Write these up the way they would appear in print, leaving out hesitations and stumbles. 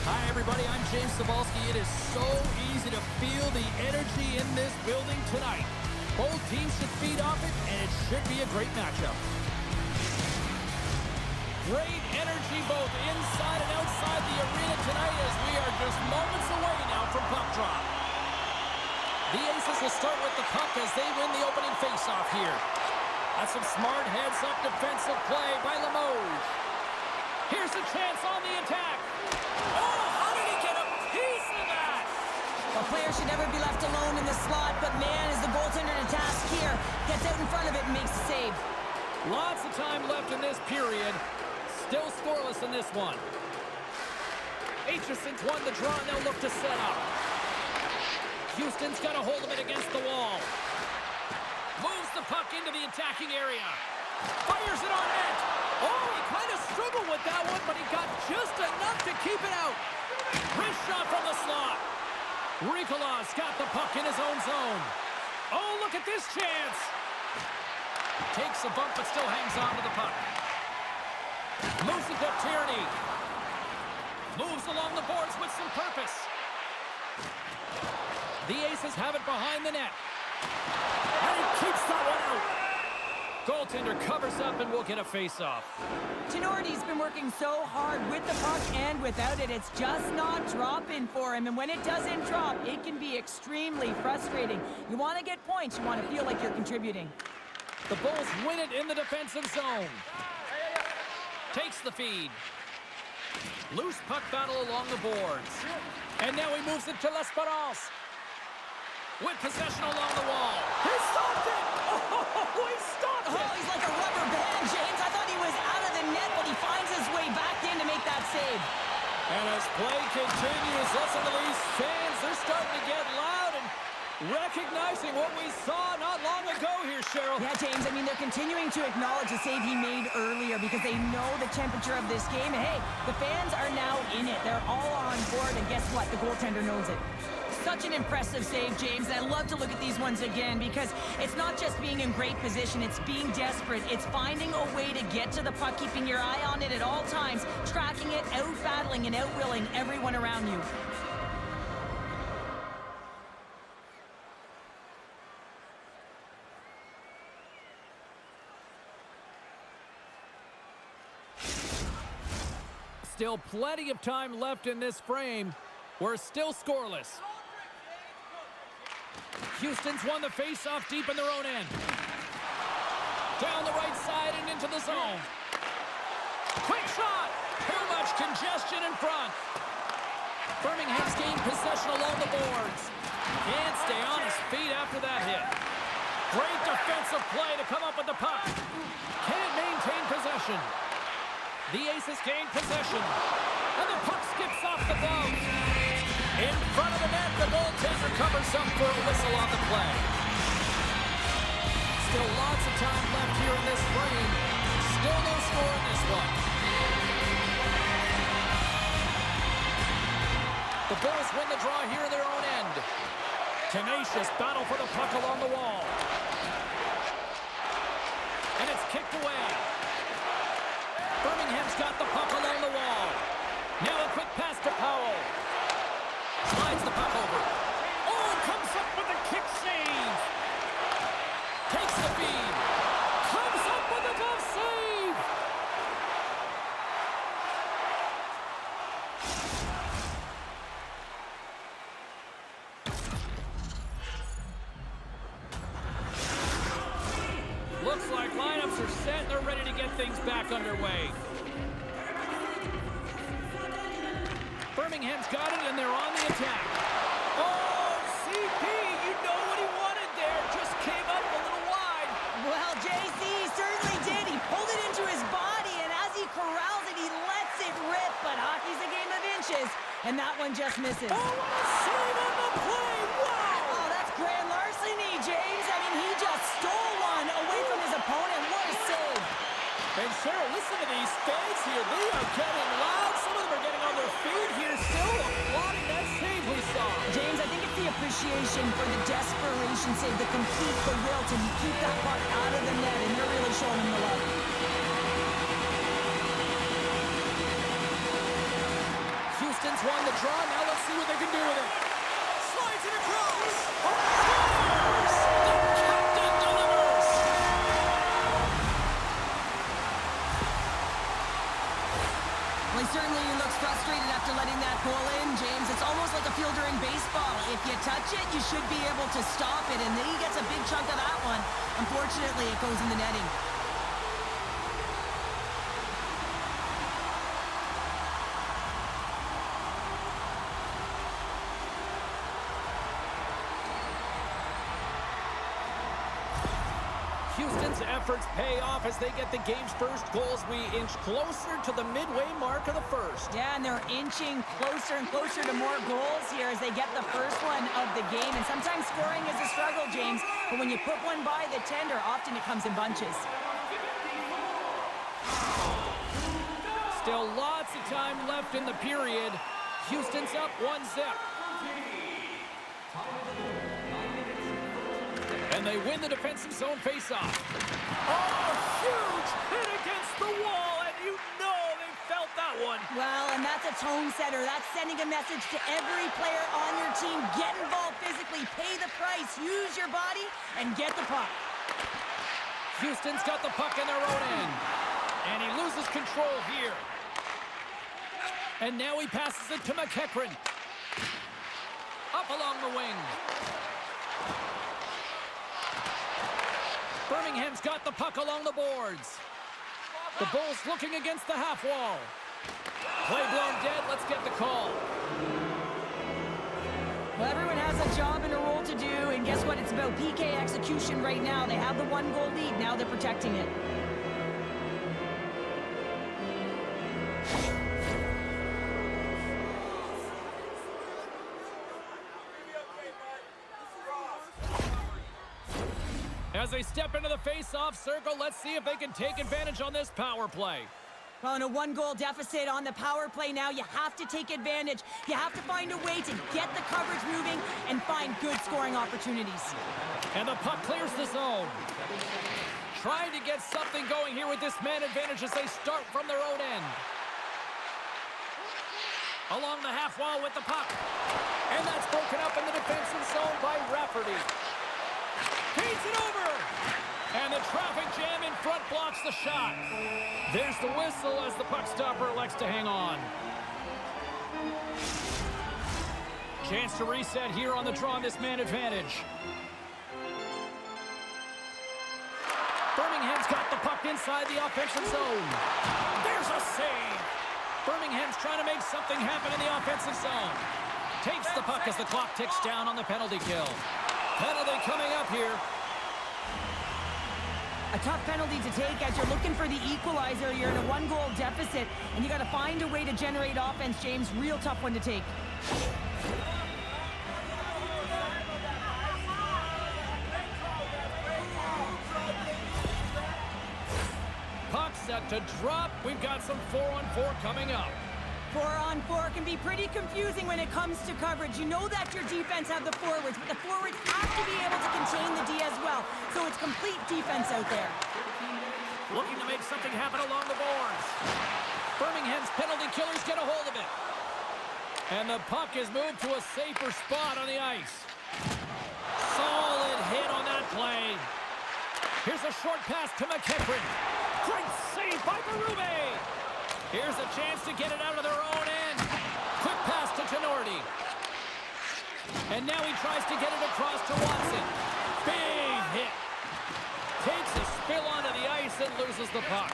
Hi, everybody. I'm James Cybulski. It is so easy to feel the energy in this building tonight. Both teams should feed off it, and it should be a great matchup. Great energy both inside and outside the arena tonight as we are just moments away now from puck drop. The Aces will start with the puck as they win the opening faceoff here. That's some smart heads-up defensive play by Limoges. Here's a chance on the attack. Oh, how did he get a piece of that? A player should never be left alone in the slot, but man, is the goaltender to task here. Gets out in front of it and makes the save. Lots of time left in this period. Still scoreless in this one. Aitchison's won the draw, and they'll look to set up. Houston's got a hold of it against the wall. Moves the puck into the attacking area. Fires it on net. Oh, he kind of struggled with that one, but he got just enough to keep it out. Wrist shot from the slot. Riikola's got the puck in his own zone. Oh, look at this chance. Takes a bump, but still hangs on to the puck. Moves it to Tierney. Moves along the boards with some purpose. The Aces have it behind the net. And he keeps that one out. Goaltender covers up and will get a face-off. Tenorti's been working so hard with the puck and without it. It's just not dropping for him. And when it doesn't drop, it can be extremely frustrating. You want to get points. You want to feel like you're contributing. The Bulls win it in the defensive zone. Takes the feed. Loose puck battle along the boards. And now he moves it to L'Esperance. With possession along the wall. He stopped it! Oh, he stopped it! Oh, he's like a rubber band, James. I thought he was out of the net, but he finds his way back in to make that save. And as play continues, listen to these fans. They're starting to get loud and recognizing what we saw not long ago here, Cheryl. Yeah, James, I mean, they're continuing to acknowledge the save he made earlier because they know the temperature of this game. And hey, the fans are now in it. They're all on board, and guess what? The goaltender knows it. Such an impressive save, James. I love to look at these ones again because it's not just being in great position, it's being desperate. It's finding a way to get to the puck, keeping your eye on it at all times, tracking it, out-battling and out-willing everyone around you. Still plenty of time left in this frame. We're still scoreless. Houston's won the face-off deep in their own end. Down the right side and into the zone. Quick shot! Too much congestion in front. Birmingham's gained possession along the boards. Can't stay on his feet after that hit. Great defensive play to come up with the puck. Can't maintain possession. The Aces gain possession. And the puck skips off the glove. In front of the net, the goaltender covers up for a whistle on the play. Still lots of time left here in this frame. Still no score in this one. The Bulls win the draw here in their own end. Tenacious battle for the puck along the wall. And it's kicked away. Birmingham's got the puck along the wall. Now a quick pass to Powell. Slides the puck over. Oh, comes up with a kick save. Takes the feed. Comes up with a glove save. Looks like lineups are set and they're ready to get things back underway. Birmingham's got it, and they're on the attack. Oh, CP, you know what he wanted there. Just came up a little wide. Well, JC certainly did. He pulled it into his body, and as he corrals it, he lets it rip. But hockey's a game of inches, and that one just misses. Oh, what a save on the play. Wow. Oh, that's grand larceny, James. I mean, he just stole one away from his opponent. What a save. And Cheryl, listen to these fans here. They are getting loud. Some of them are getting on their feet here, still applauding that save we saw. James, I think it's the appreciation for the desperation save, the complete, the will to keep that puck out of the net, and they're really showing him the love. Houston's Defensemen's won the draw. Now let's see what they can do with it. Slides it across. Scores! The captain delivers! Well, he certainly looks frustrated after letting that goal in, James. It's almost like a fielder in baseball. If you touch it, you should be able to stop it, and then he gets a big chunk of that one. Unfortunately, it goes in the netting. Houston's efforts pay off as they get the game's first goals. We inch closer to the midway mark of the first. Yeah, and they're inching closer and closer to more goals here as they get the first one of the game. And sometimes scoring is a struggle, James, but when you put one by the tender, often it comes in bunches. Still lots of time left in the period. Houston's up 1-0. And they win the defensive zone faceoff. Oh, huge hit against the wall, and you know they felt that one. Well, and that's a tone setter. That's sending a message to every player on your team. Get involved physically, pay the price, use your body, and get the puck. Houston's got the puck in their own end. And he loses control here. And now he passes it to McKenna. Up along the wing. Birmingham's got the puck along the boards. The Bulls looking against the half wall. Play blown dead. Let's get the call. Well, everyone has a job and a role to do, and guess what? It's about PK execution right now. They have the 1-goal lead. Now they're protecting it. As they step into the face-off circle, let's see if they can take advantage on this power play. Well, in a 1-goal deficit on the power play now, you have to take advantage. You have to find a way to get the coverage moving and find good scoring opportunities. And the puck clears the zone. Trying to get something going here with this man advantage as they start from their own end. Along the half wall with the puck. And that's broken up in the defensive zone by Rafferty. Feeds it over! And the traffic jam in front blocks the shot. There's the whistle as the puck stopper elects to hang on. Chance to reset here on the draw on this man advantage. Birmingham's got the puck inside the offensive zone. There's a save. Birmingham's trying to make something happen in the offensive zone. Takes the puck as the clock ticks down on the penalty kill. Penalty coming up here. A tough penalty to take as you're looking for the equalizer. You're in a 1-goal deficit, and you got to find a way to generate offense, James. Real tough one to take. Puck set to drop. We've got some 4-on-4 coming up. 4-on-4 can be pretty confusing when it comes to coverage. You know that your defense have the forwards, but the forwards have to be able to contain the D as well. So it's complete defense out there. Looking to make something happen along the boards. Birmingham's penalty killers get a hold of it. And the puck is moved to a safer spot on the ice. Solid hit on that play. Here's a short pass to McKenna. Great save by Berube. Here's a chance to get it out of their own end. Quick pass to Tenorti. And now he tries to get it across to Watson. Big hit. Takes a spill onto the ice and loses the puck.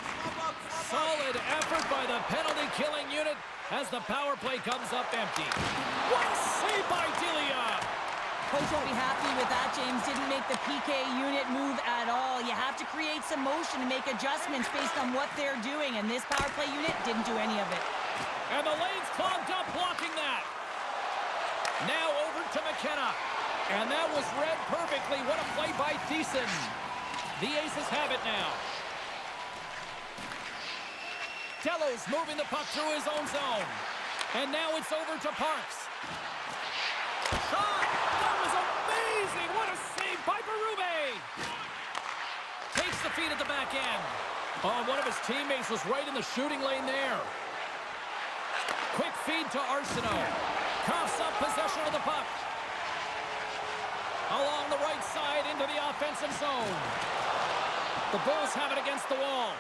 Solid effort by the penalty-killing unit as the power play comes up empty. What a save by Delia! Coach won't be happy with that, James. Didn't make the PK unit move at all. You have to create some motion and make adjustments based on what they're doing, and this power play unit didn't do any of it. And the lane's clogged up blocking that. Now over to McKenna. And that was read perfectly. What a play by Thiessen. The Aces have it now. Delos moving the puck through his own zone. And now it's over to Parks. Shot! That was amazing! What a save by Berube! Takes the feed at the back end. Oh, one of his teammates was right in the shooting lane there. quick feed to Arseneau. Coughs up possession of the puck. Along the right side into the offensive zone. The Bulls have it against the wall.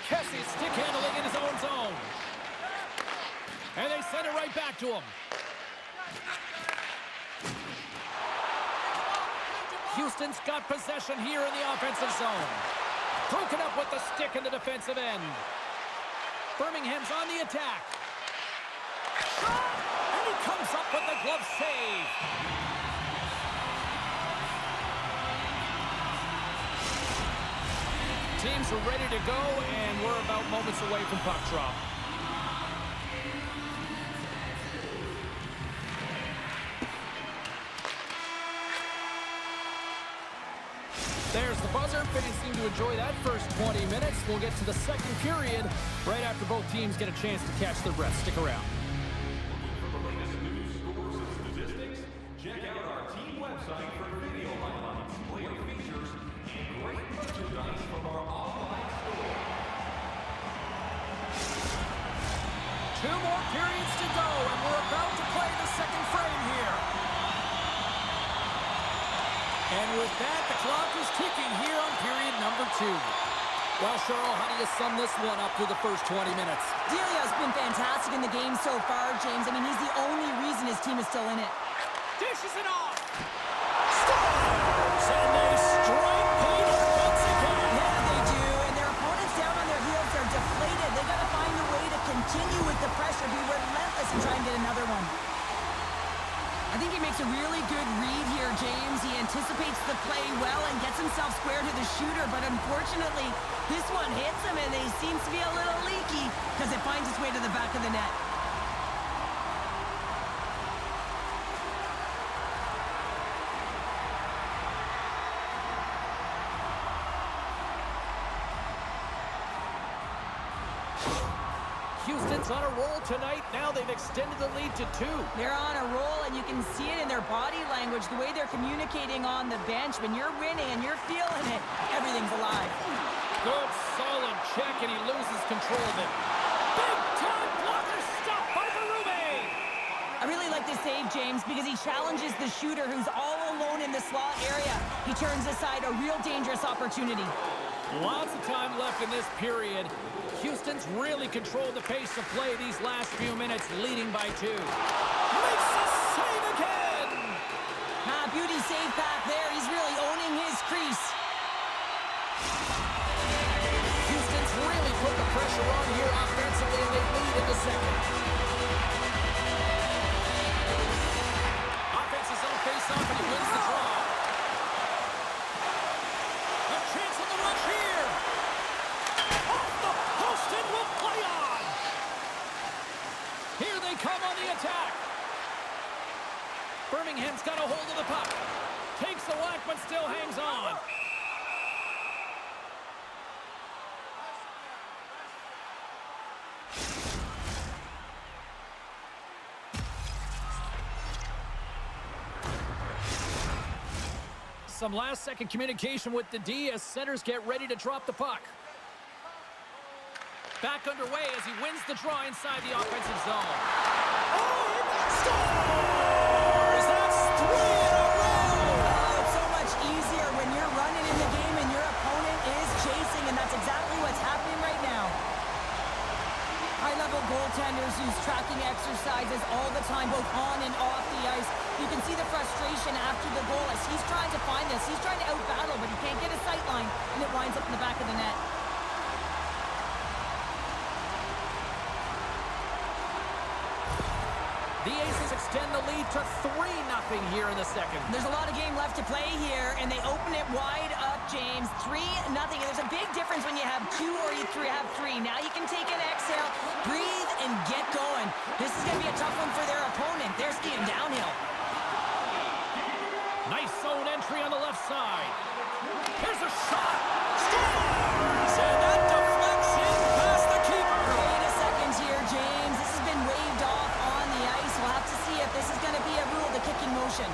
Kessy stick handling in his own zone. And they send it right back to him. Houston's got possession here in the offensive zone. Broken up with the stick in the defensive end. Birmingham's on the attack. Shot! And he comes up with the glove save. Teams are ready to go, and we're about moments away from puck drop. There's the buzzer. Fans seem to enjoy that first 20 minutes. We'll get to the second period right after both teams get a chance to catch their breath. Stick around. For the latest news, scores, and statistics, check out our team website for video highlights, player features, and great merchandise from our online store. 2 more periods to go, and we're about to play the second frame here. And with that, the clock is ticking here on period number 2. Well, Cheryl, how do you sum this one up through the first 20 minutes? Delia's been fantastic in the game so far, James. I mean, he's the only reason his team is still in it. Dishes it off. Scores! And they strike pay dirt once again. Yeah, they do. And their opponents down on their heels are deflated. They got to find a way to continue with the pressure, be relentless, and try and get another one. I think he makes a really good read here, James. He anticipates the play well and gets himself square to the shooter, but unfortunately, this one hits him, and he seems to be a little leaky because it finds its way to the back of the net. Houston's on a roll tonight. Now they've extended the lead to 2. They're on a roll, and you can see it in their body language, the way they're communicating on the bench. When you're winning and you're feeling it, everything's alive. Good, solid check, and he loses control of it. Big-time blocker stop by Berube. I really like this save, James, because he challenges the shooter who's all alone in the slot area. He turns aside a real dangerous opportunity. Lots of time left in this period. Houston's really controlled the pace of play these last few minutes, leading by 2. Makes a save again! Beauty save back there. He's really owning his crease. Houston's really put the pressure on here offensively, and they lead in the second. Offense is on face-off, and he wins the draw. A chance on the rush here. Off the post and will play on. Here they come on the attack. Birmingham's got a hold of the puck. Takes the whack, but still hangs on. Some last-second communication with the D as centers get ready to drop the puck. Back underway as he wins the draw inside the offensive zone. Scores! That's 3 in a row! Oh, it's so much easier when you're running in the game and your opponent is chasing, and that's exactly what's happening right now. High-level goaltenders use tracking exercises all the time, both on and off the ice. You can see the frustration after the goal as he's trying to find this. He's trying to out-battle, but he can't get a sight line, and it winds up in the back of the net. The Aces extend the lead to 3-0 here in the second. There's a lot of game left to play here, and they open it wide up, James. 3-0. There's a big difference when you have 2 or you have 3. Now you can take an exhale, breathe, and get going. This is going to be a tough one for their opponent. They're skiing downhill. Nice zone entry on the left side. Here's a shot. Scores! And that deflects in past the keeper. Wait a second here, James. This has been waved off on the ice. We'll have to see if this is going to be a rule, the kicking motion.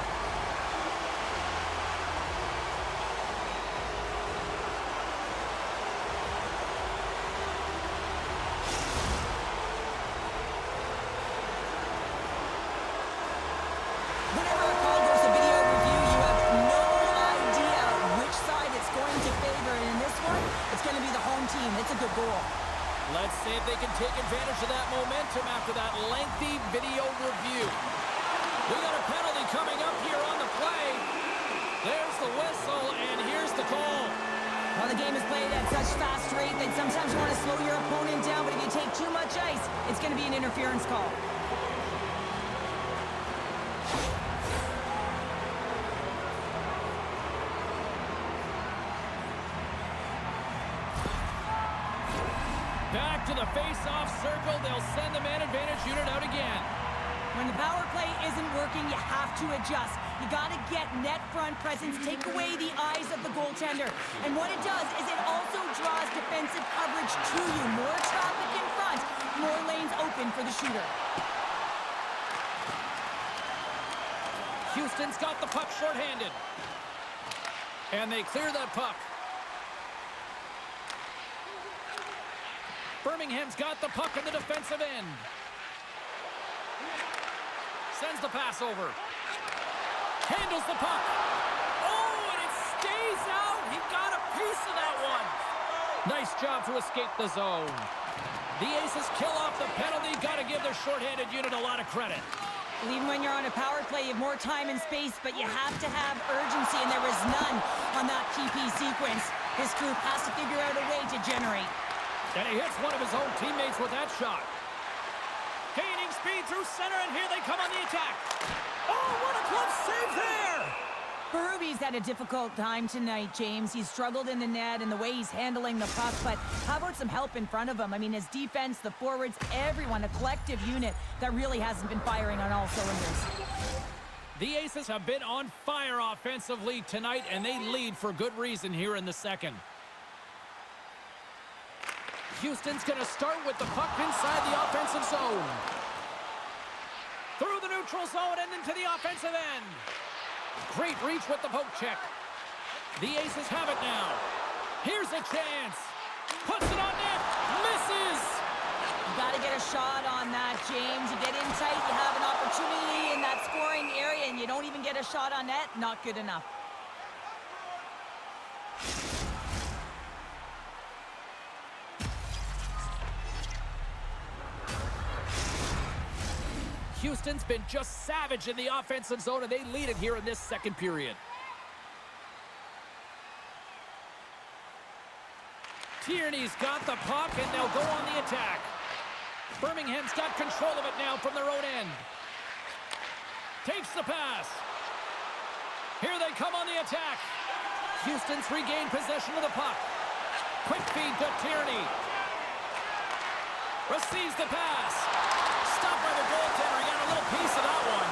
video review. We got a penalty coming up here on the play. There's the whistle, and here's the call. Well, the game is played at such fast rate that sometimes you want to slow your opponent down, but if you take too much ice, it's going to be an interference call. Back to the face-off circle. They'll send the man advantage unit out again. When the power play isn't working, you have to adjust. You got to get net front presence, take away the eyes of the goaltender. And what it does is it also draws defensive coverage to you. More traffic in front, more lanes open for the shooter. Houston's got the puck shorthanded. And they clear that puck. Birmingham's got the puck in the defensive end. Sends the pass over. Handles the puck. Oh, and it stays out. He got a piece of that one. Nice job to escape the zone. The Aces kill off the penalty. Got to give their shorthanded unit a lot of credit. Well, even when you're on a power play, you have more time and space, but you have to have urgency, and there was none on that PP sequence. This group has to figure out a way to generate. And he hits one of his own teammates with that shot. Gaining speed through center, and here they come on the attack. Oh, what a glove save there! Berube's had a difficult time tonight, James. He's struggled in the net and the way he's handling the puck, but how about some help in front of him? I mean, his defense, the forwards, everyone, a collective unit that really hasn't been firing on all cylinders. The Aces have been on fire offensively tonight, and they lead for good reason here in the second. Houston's going to start with the puck inside the offensive zone. Through the neutral zone and into the offensive end. Great reach with the poke check. The Aces have it now. Here's a chance. Puts it on net. Misses. You got to get a shot on that, James. You get in tight, you have an opportunity in that scoring area, and you don't even get a shot on net. Not good enough. Houston's been just savage in the offensive zone, and they lead it here in this second period. Tierney's got the puck, and they'll go on the attack. Birmingham's got control of it now from their own end. Takes the pass. Here they come on the attack. Houston's regained possession of the puck. Quick feed to Tierney. Receives the pass. Stopped by the goaltender. He got a little piece of that one.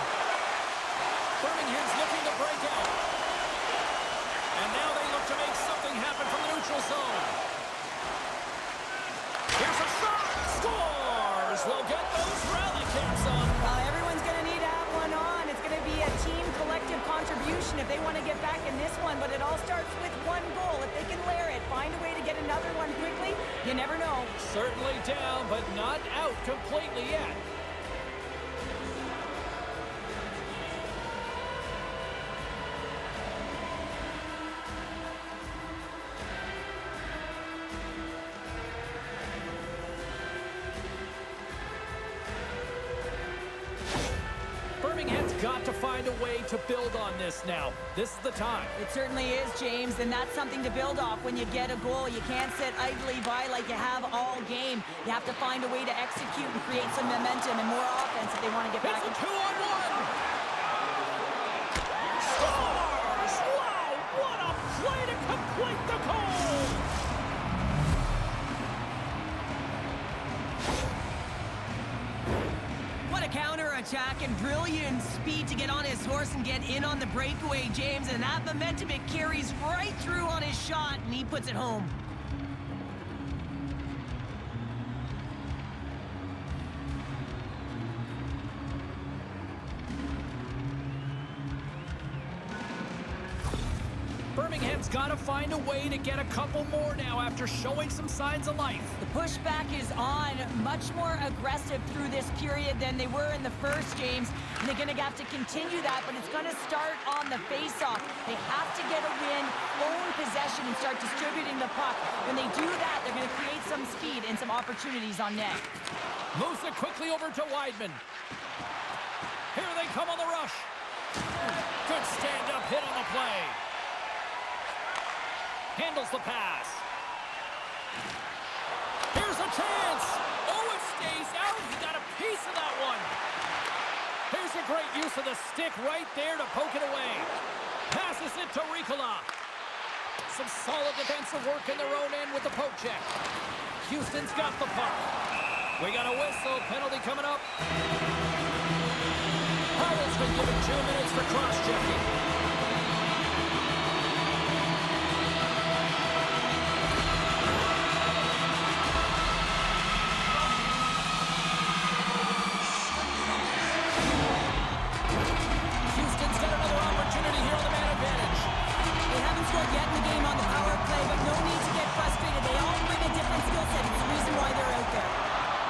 Birmingham's looking to break out. And now they look to make something happen from the neutral zone. Here's a shot. Scores. We'll get those rally caps on. Well, everyone's going to need to have one on. It's going to be a team collective contribution if they want to get back in this one. But it all starts with one goal. If they can layer it, find a way to get another one quickly, you never know. Certainly down, but not out completely yet. Birmingham's got to find a way to build on this now. This is the time. It certainly is, James, and that's something to build off when you get a goal. You can't sit idly by like you have all game. You have to find a way to execute and create some momentum and more offense if they want to get back. It's a 2-on-1. Scores! Wow, what a play to complete the goal! What a counter-attack and brilliant speed to get on his horse and get in on the breakaway, James. And that momentum, it carries right through on his shot, and he puts it home. Birmingham's got to find a way to get a couple more now after showing some signs of life. The pushback is on, much more aggressive through this period than they were in the first, James. And they're going to have to continue that, but it's going to start on the face-off. They have to get a win, own possession, and start distributing the puck. When they do that, they're going to create some speed and some opportunities on net. Moves it quickly over to Wideman. come on the rush. Good stand-up hit on the play. Handles the pass. Here's a chance. Oh, it stays out. He got a piece of that one. Here's a great use of the stick right there to poke it away. Passes it to Riikola. Some solid defensive work in their own end with the poke check. Houston's got the puck. We got a whistle. Penalty coming up. Powell's been given 2 minutes for cross-checking. Houston's got another opportunity here on the man advantage. They haven't scored yet in the game on the power play, but no need to get frustrated. They all bring a different skill set. It's the reason why they're out there.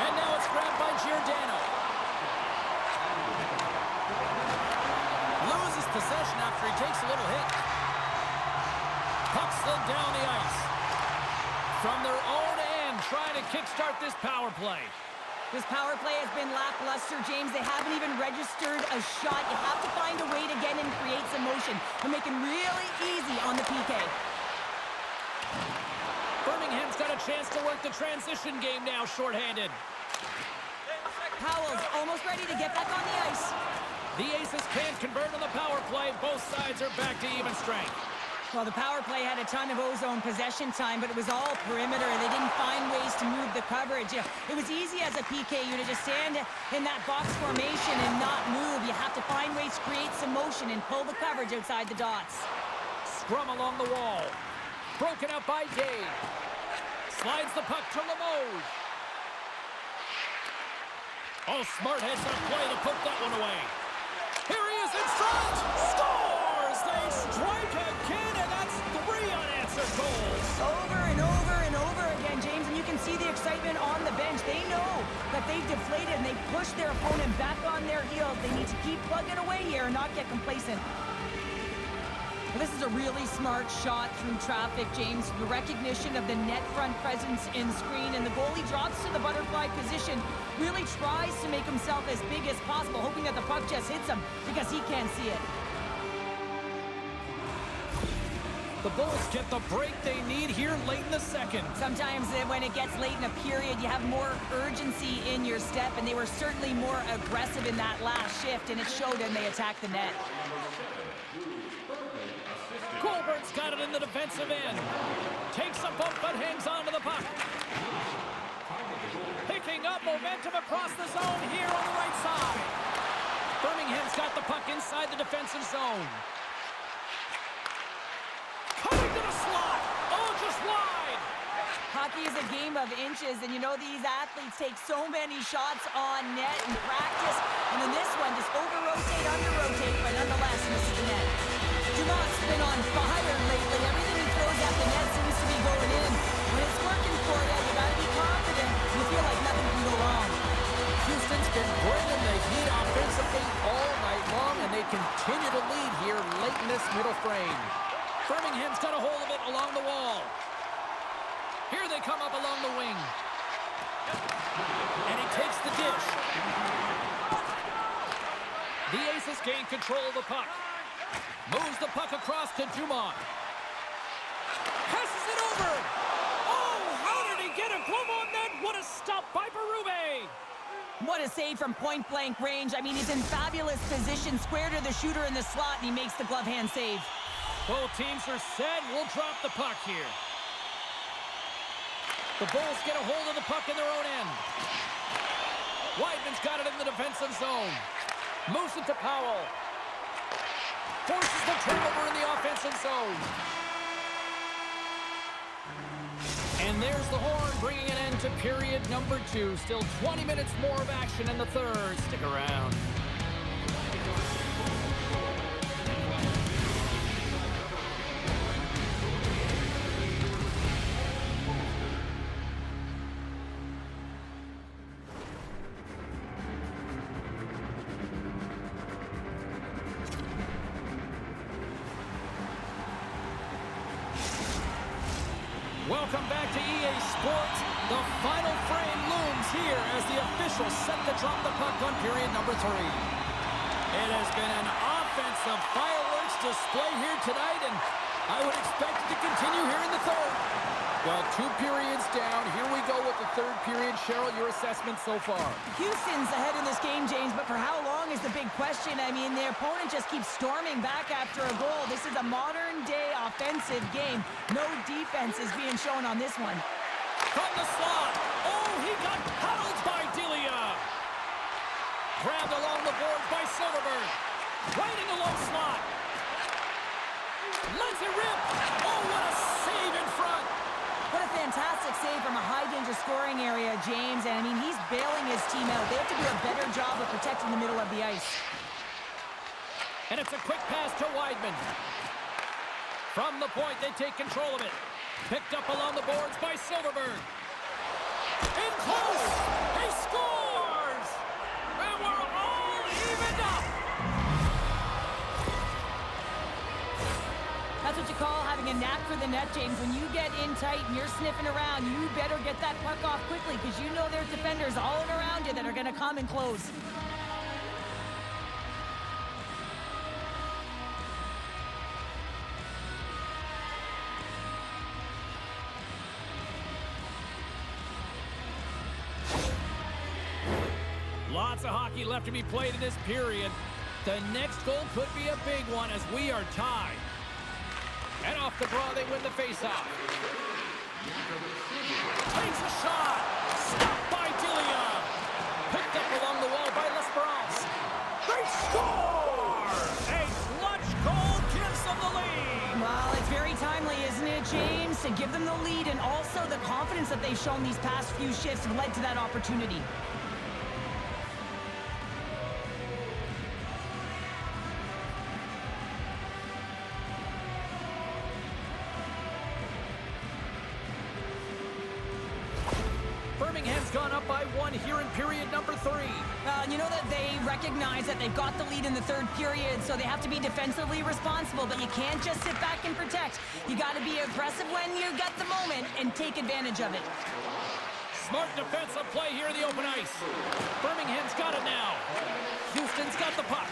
And now it's grabbed by Giordano. Loses possession after he takes a little hit. Puck slid down the ice. From their own end, trying to kickstart this power play. This power play has been lackluster, James. They haven't even registered a shot. You have to find a way to get and create some motion to make it really easy on the PK. Birmingham's got a chance to work the transition game now, shorthanded. Powell's almost ready to get back on the ice. The Aces can't convert on the power play. Both sides are back to even strength. Well, the power play had a ton of ozone possession time, but it was all perimeter, and they didn't find ways to move the coverage. It was easy as a PKU to just stand in that box formation and not move. You have to find ways to create some motion and pull the coverage outside the dots. Scrum along the wall. Broken up by Day. Slides the puck to Limoges. Oh, smart heads on play to put that one away. Here he is in front. Scores! They strike again, and that's 3 unanswered goals. Over and over and over again, James, and you can see the excitement on the bench. They know that they've deflated and they've pushed their opponent back on their heels. They need to keep plugging away here and not get complacent. Well, this is a really smart shot through traffic, James. The recognition of the net front presence in screen, and the goalie drops to the butterfly position, really tries to make himself as big as possible, hoping that the puck just hits him because he can't see it. The Bulls get the break they need here late in the second. Sometimes when it gets late in a period, you have more urgency in your step, and they were certainly more aggressive in that last shift, and it showed when they attacked the net. Colbert's got it in the defensive end. Takes a bump but hangs on to the puck. Picking up momentum across the zone here on the right side. Birmingham's got the puck inside the defensive zone. Coming to the slot. Oh, just wide. Hockey is a game of inches, and you know these athletes take so many shots on net in practice, and in this one, just over-rotate, under-rotate, but nonetheless misses the net. Dumont's been on fire lately. Everything he throws at the net seems to be going in. When it's working for you, you gotta be confident. You feel like nothing can go wrong. Houston's been bringing the heat offensively all night long, and they continue to lead here late in this middle frame. Birmingham's got a hold of it along the wall. Here they come up along the wing. And he takes the dish. The Aces gain control of the puck. Moves the puck across to Dumont. Passes it over. Oh, how did he get a glove on that? What a stop by Berube. What a save from point-blank range. I mean, he's in fabulous position, square to the shooter in the slot, and he makes the glove hand save. Both teams are set. We'll drop the puck here. The Bulls get a hold of the puck in their own end. Wideman's got it in the defensive zone. Moves it to Powell. Forces the turnover in the offensive zone. And there's the horn, bringing an end to period number 2. Still 20 minutes more of action in the third. Stick around. Welcome back to EA Sports. The final frame looms here as the officials set to drop the puck on period number 3. It has been an offensive fireworks display here tonight, and I would expect it to continue here in the third. Well, 2 periods down. Here we go with the third period. Cheryl, your assessment so far? Houston's ahead in this game, James, but for how long is the big question. I mean, their opponent just keeps storming back after a goal. This is a modern-day offensive game. No defense is being shown on this one. From the slot. Oh, he got paddled by Delia. Grabbed along the boards by Silfverberg. Right in the low slot. Lets it rip. Oh, what a save in front. What a fantastic save from a high-danger scoring area, James. And, I mean, he's bailing his team out. They have to do a better job of protecting the middle of the ice. And it's a quick pass to Wideman. From the point, they take control of it. Picked up along the boards by Silfverberg. In close! He scores! And we're all evened up! That's what you call having a knack for the net, James. When you get in tight and you're sniffing around, you better get that puck off quickly because you know there's defenders all around you that are going to come and close. Lots of hockey left to be played in this period. The next goal could be a big one as we are tied. And off the draw, they win the faceoff. Takes a shot. Stopped by Delia. Picked up along the wall by L'Esperance. They score! A clutch goal gives them the lead. Well, it's very timely, isn't it, James? To give them the lead and also the confidence that they've shown these past few shifts have led to that opportunity. Birmingham's gone up by 1 here in period number 3. You know that they recognize that they've got the lead in the third period, so they have to be defensively responsible, but you can't just sit back and protect. You got to be aggressive when you got the moment and take advantage of it. Smart defensive play here in the open ice. Birmingham's got it now. Houston's got the puck.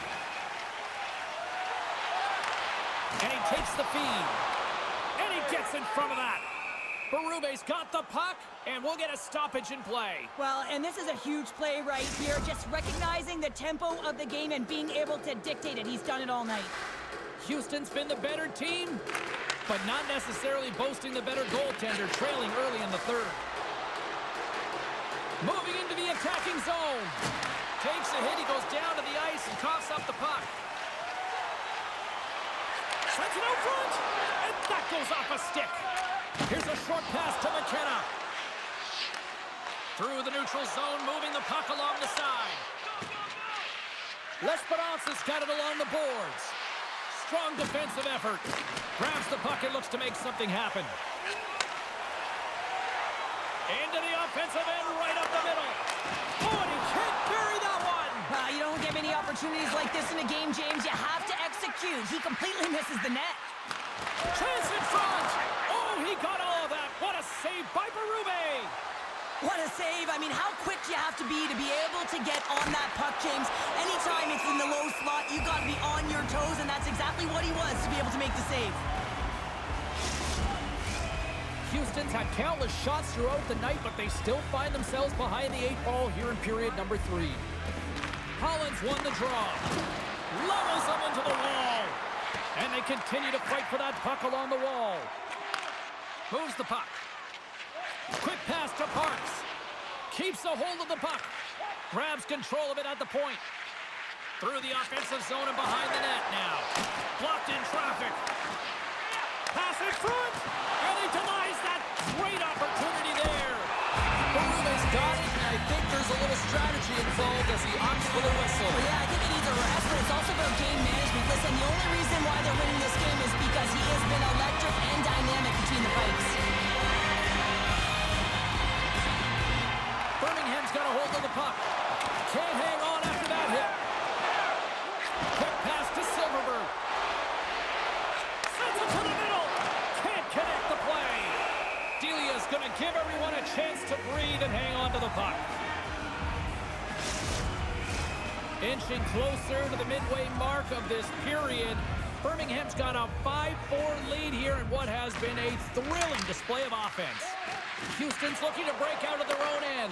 And he takes the feed. And he gets in front of that. Berube's got the puck, and we'll get a stoppage in play. Well, and this is a huge play right here, just recognizing the tempo of the game and being able to dictate it. He's done it all night. Houston's been the better team, but not necessarily boasting the better goaltender, trailing early in the third. Moving into the attacking zone. Takes a hit, he goes down to the ice and coughs up the puck. Sends it out front, and that goes off a stick. Here's a short pass to McKenna. Through the neutral zone, moving the puck along the side. L'Esperance has got it along the boards. Strong defensive effort. Grabs the puck and looks to make something happen. Into the offensive end, right up the middle. Oh, and he can't bury that one. You don't get many opportunities like this in a game, James. You have to execute. He completely misses the net. Chance in front. Oh, he got all of that. What a save by Berube. What a save. I mean, how quick you have to be able to get on that puck, James. Anytime it's in the low slot, you got to be on your toes, and that's exactly what he was to be able to make the save. Houston's had countless shots throughout the night, but they still find themselves behind the 8 ball here in period number 3. Holland's won the draw. Levels them into the wall. And they continue to fight for that puck along the wall. Moves the puck. Quick pass to Parks. Keeps a hold of the puck. Grabs control of it at the point. Through the offensive zone and behind the net now. Blocked in traffic. Pass in front. And he denies that great opportunity there. Berube's got it, and I think there's a little strategy involved as he opts for the whistle. Well, yeah, I think he needs a rest, but it's also about game management. Listen, the only reason why they're winning this game is because he has been electric and dynamic between the pipes. Birmingham's got a hold of the puck. Can't hang on after that hit. Quick pass to Silfverberg. Sends it to the middle. Can't connect the play. Delia's going to give everyone a chance to breathe and hang on to the puck. Inching closer to the midway mark of this period. Birmingham's got a 5-4 lead here in what has been a thrilling display of offense. Houston's looking to break out of their own end.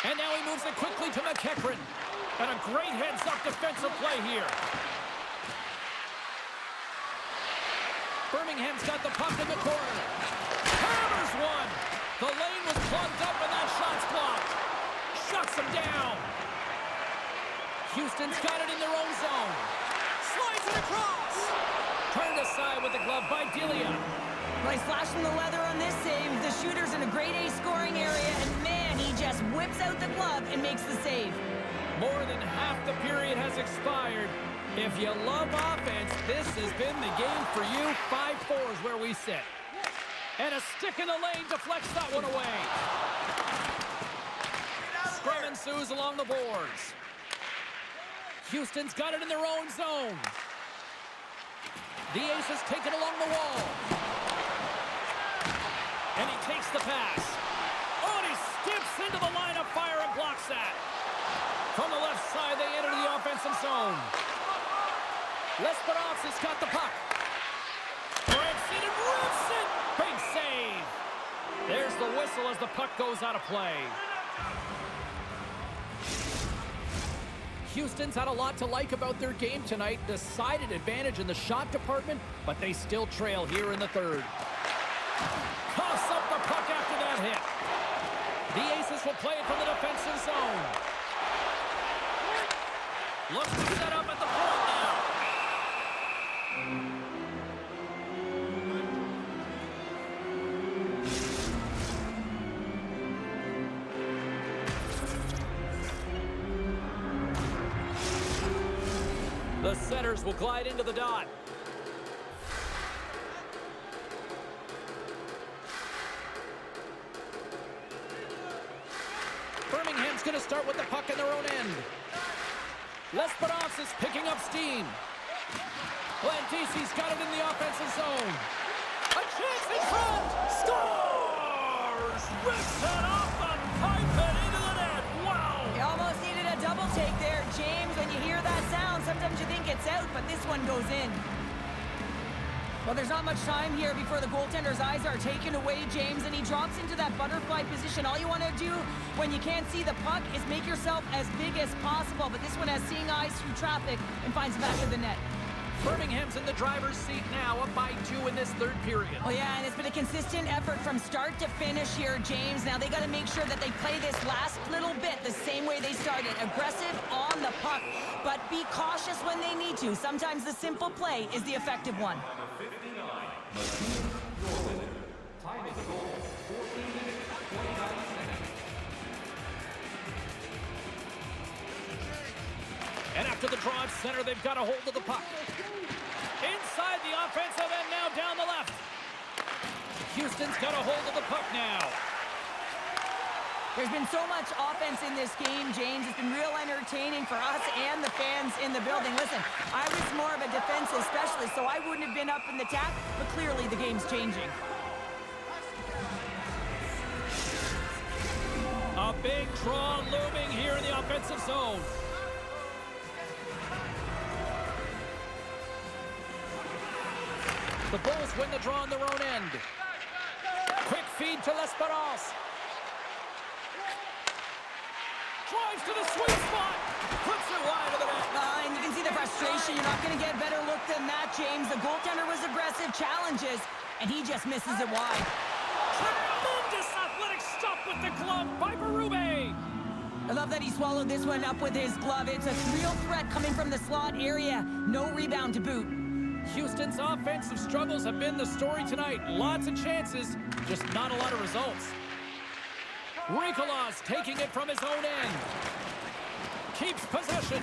And now he moves it quickly to McKenna. And a great heads-up defensive play here. Birmingham's got the puck in the corner. Hammers one. The lane was plugged up and that shot's blocked. Shuts him down. Houston's got it in their own zone. Slides it across. Turned aside with the glove by Delia. Nice flash from the leather on this save. The shooter's in a grade A scoring area, and man, he just whips out the glove and makes the save. More than half the period has expired. If you love offense, this has been the game for you. 5-4 is where we sit. And a stick in the lane deflects that one away. Scrum ensues along the boards. Houston's got it in their own zone. The Aces take it along the wall. And he takes the pass. Oh, and he skips into the line of fire and blocks that. From the left side, they enter the offensive zone. Lesperovs has got the puck. Rips it and rips it. Big save. There's the whistle as the puck goes out of play. Houston's had a lot to like about their game tonight. Decided advantage in the shot department, but they still trail here in the third. Coughs up the puck after that hit. The Aces will play it from the defensive zone. Looks to set up at the point now. The setters will glide into the dot. Birmingham's going to start with the puck in their own end. Lesperovs is picking up steam. Blandisi's got it in the offensive zone. A chance in front. Scores! Rips it off the pipe and into the net. Wow! You almost needed a double take there, James. When you hear that sound, sometimes you think it's out, but this one goes in. Well, there's not much time here before the goaltender's eyes are taken away, James, and he drops into that butterfly position. All you want to do when you can't see the puck is make yourself as big as possible, but this one has seeing eyes through traffic and finds the back of the net. Birmingham's in the driver's seat now, up by 2 in this third period. Oh yeah, and it's been a consistent effort from start to finish here, James. Now they got to make sure that they play this last little bit the same way they started. Aggressive on the puck, but be cautious when they need to. Sometimes the simple play is the effective one. Time of the goal, 14 minutes, 29 seconds. And after the draw at center, they've got a hold of the puck. Inside the offensive end now down the left. Houston's got a hold of the puck now. There's been so much offense in this game, James. It's been real entertaining for us and the fans in the building. Listen, I was more of a defensive specialist, so I wouldn't have been up in the tack, but clearly the game's changing. A big draw looming here in the offensive zone. The Bulls win the draw on their own end. Quick feed to Lesperovs. Drives to the sweet spot. Puts it wide of the net. And you can see the frustration. You're not going to get a better look than that, James. The goaltender was aggressive, challenges, and he just misses it wide. Tremendous athletic stop with the glove by Berube. I love that he swallowed this one up with his glove. It's a real threat coming from the slot area. No rebound to boot. Houston's offensive struggles have been the story tonight. Lots of chances, just not a lot of results. Riikola's taking it from his own end. Keeps possession.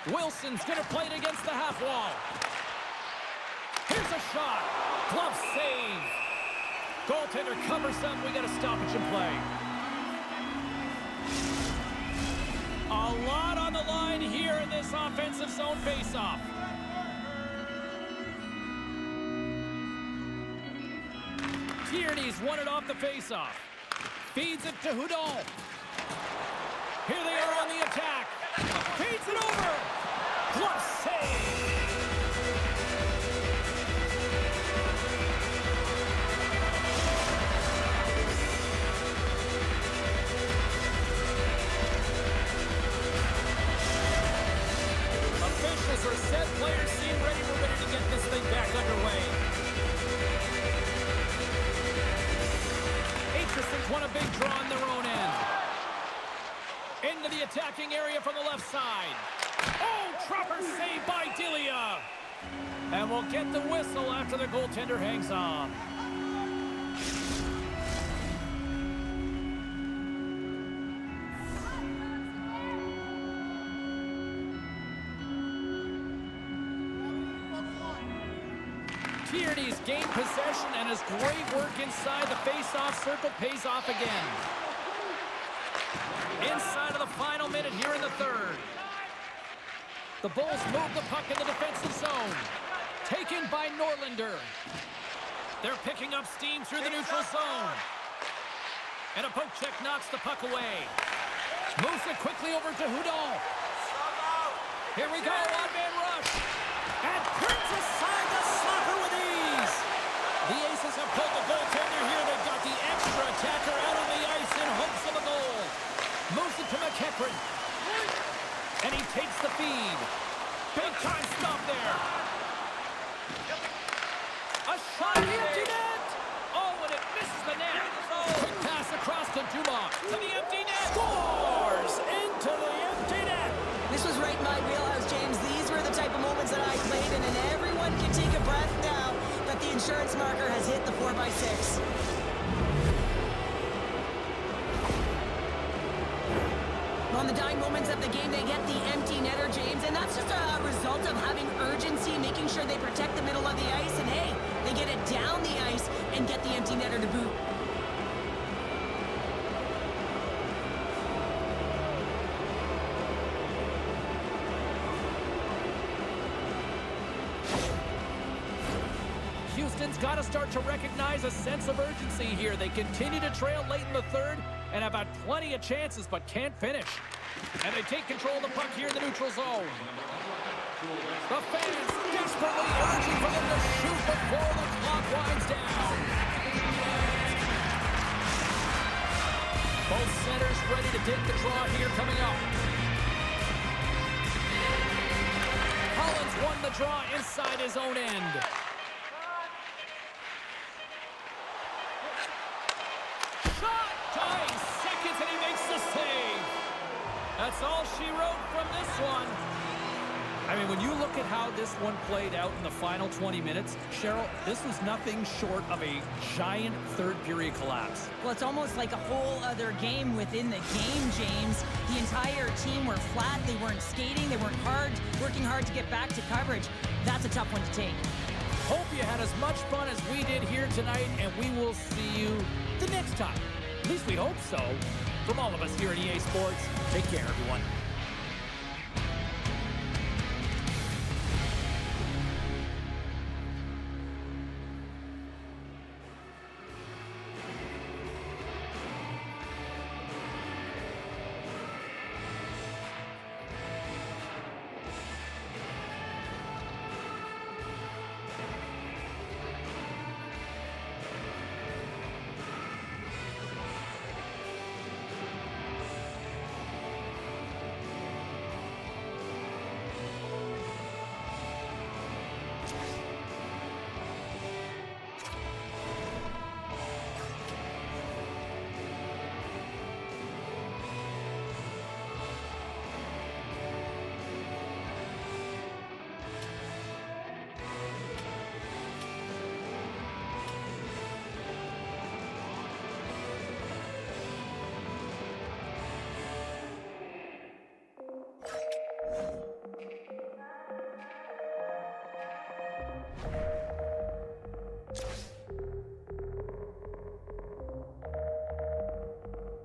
Wilson's going to play it against the half wall. Here's a shot. Glove save. Goaltender covers up. We got a stoppage in play. A lot on the line here in this offensive zone faceoff. Tierney's won it off the faceoff. Feeds it to Houdon. Here they are on the attack. Glove save. Officials are set. Players seem ready to get this thing back underway. Aitchison's won a big draw on their own end. Into the attacking area from the left side. Oh, proper save by Delia. And we'll get the whistle after the goaltender hangs on. Tierney's gained possession, and his great work inside the face-off circle pays off again. Inside of the final minute here in the third. The Bulls move the puck in the defensive zone. Taken by Norlinder. They're picking up steam through the neutral zone. And a poke check knocks the puck away. Moves it quickly over to Hudon. Here we go, one-man rush. And turns aside the slapper with ease. The Aces have pulled the goaltender here. They've got the extra attacker out on the ice in hopes of a goal. Moves it to McKenna. And he takes the feed. Big time stop there. A shot in the empty net. Oh, and it misses the net. Quick pass across to Bouma. To the empty net. Scores into the empty net. This was right in my wheelhouse, James. These were the type of moments that I played in, and everyone can take a breath now that the insurance marker has hit the 4x6. On the dying moments of the game, they get the empty netter, James, and that's just a result of having urgency, making sure they protect the middle of the ice, and hey, they get it down the ice and get the empty netter to boot. Houston's got to start to recognize a sense of urgency here. They continue to trail late in the third and have had plenty of chances but can't finish. And they take control of the puck here in the neutral zone. The fans desperately urging for them to shoot before the clock winds down. Both centers ready to take the draw here coming up. Holland's won the draw inside his own end. Shot! Tying seconds and he makes the save. That's all she wrote from this one. I mean, when you look at how this one played out in the final 20 minutes, Cheryl, this was nothing short of a giant third-period collapse. Well, it's almost like a whole other game within the game, James. The entire team were flat. They weren't skating. They weren't working hard to get back to coverage. That's a tough one to take. Hope you had as much fun as we did here tonight, and we will see you the next time. At least we hope so. From all of us here at EA Sports, take care, everyone.